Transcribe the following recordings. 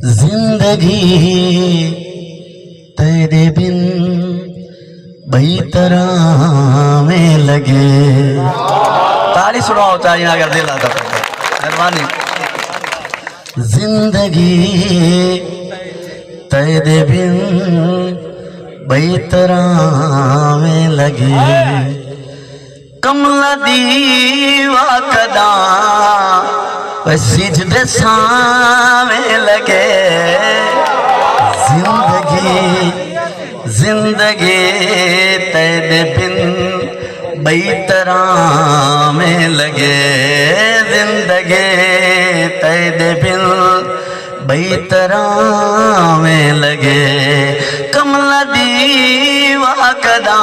زندگی تیرے بن بیطرح میں لگے. تالی سناؤ چاہیے اگر دل آتا مہربانی. زندگی تیرے بن بیطرح میں لگے. کملا دیوا کدا سجدے سامنے لگے. زندگی تیرے بن بیطرح میں لگے. زندگی تیرے بن بیطرح میں لگے. کملا دیوا کدا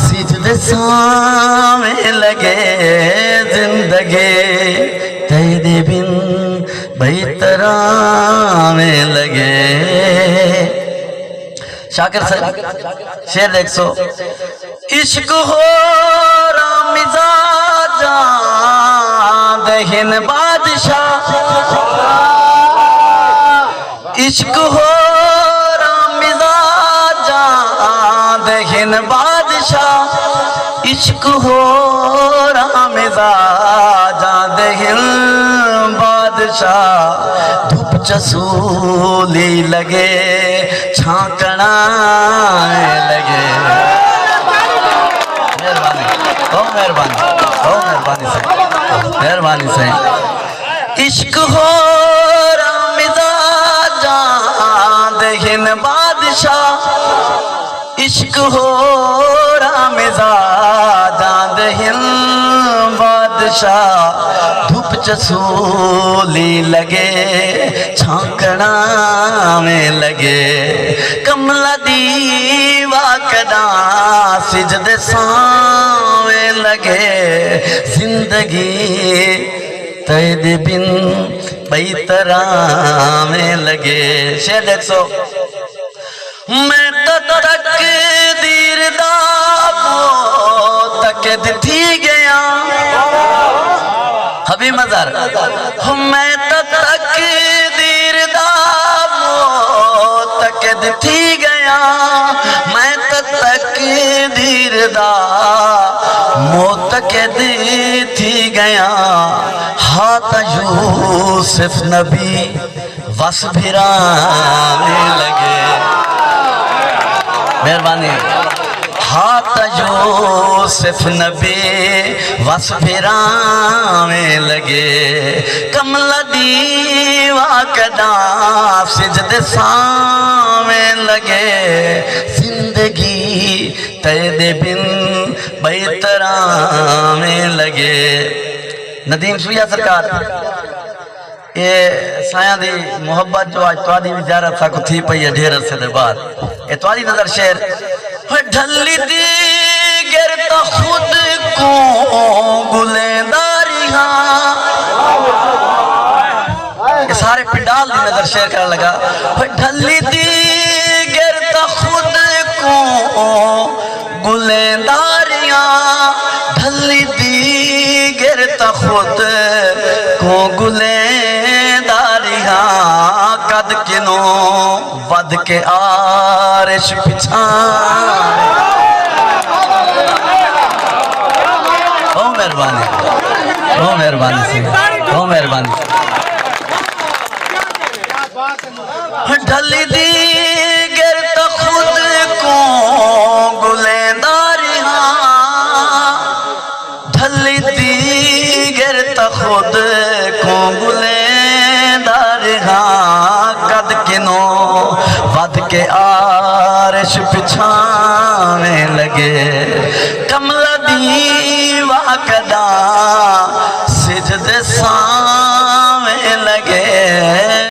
سجدے سامنے لگے. زندگی تیرے بن بیطرح میں لگے. شاکر صاحب شیر دیکھ سو. عشق ہو رام مزاجاں دہن بادشاہ. عشق ہو رام مزاجاں دہن بادشاہ. عشق ہو رام مزاجاں دہن بادشاہ. دھوپ چسولی لگے چھانکنا لگے. مہربانی سے عشق ہو رام مزاجاں دہن بادشاہ. عشق ہو رام مزاجاں دہن بادشاہ. دھوپ چسولی لگے چھانکنا میں لگے. کملا دیوا کدا سجدے سامنے لگے. زندگی تیرے بن بیطرح میں لگے. شیر دیکھ سو. میں تو تقدیر دا تک تھی گیا. حبیب مظہر. میں تو تقدیر دا تک تھی گیا. میں تو تقدیر دا موتقد تھی گیا. ہاتھ یوسف نبی وس بھرانے لگے. مہربانی. ہاتھ یوسف نبی وس بھرانے لگے. کملا دیوا کدا سجدے سامنے لگے. زندگی تیرے بن بیطرح میں لگے. ندیم سویا سرکار یہ سایاں دی محبت جو آج توادی بھی زیارت سا کو تھی پئی ہے ڈھیر عرصے دے بعد. یہ توادی نظر شیر. ڈھلی دی گرتا خود کو گلنداریاں. یہ سارے پنڈال دی نظر شیر کرنے لگا. ڈھلی دی گرتا خود کو گلنداریاں. ڈھلی دی گرتا خود کو گلنداریاں. قد کنوں ود کے عارش پچھانے. او مہربانی. او مہربانی سے. او مہربانی. ڈھلی دی گرتا خود کو گلنداریاں. ڈھلی دی گرتا خود کو گلنداریاں. قد کنوں ود کے عارش پچھانے لگے. کملا دیوا کدا سجدے سامنے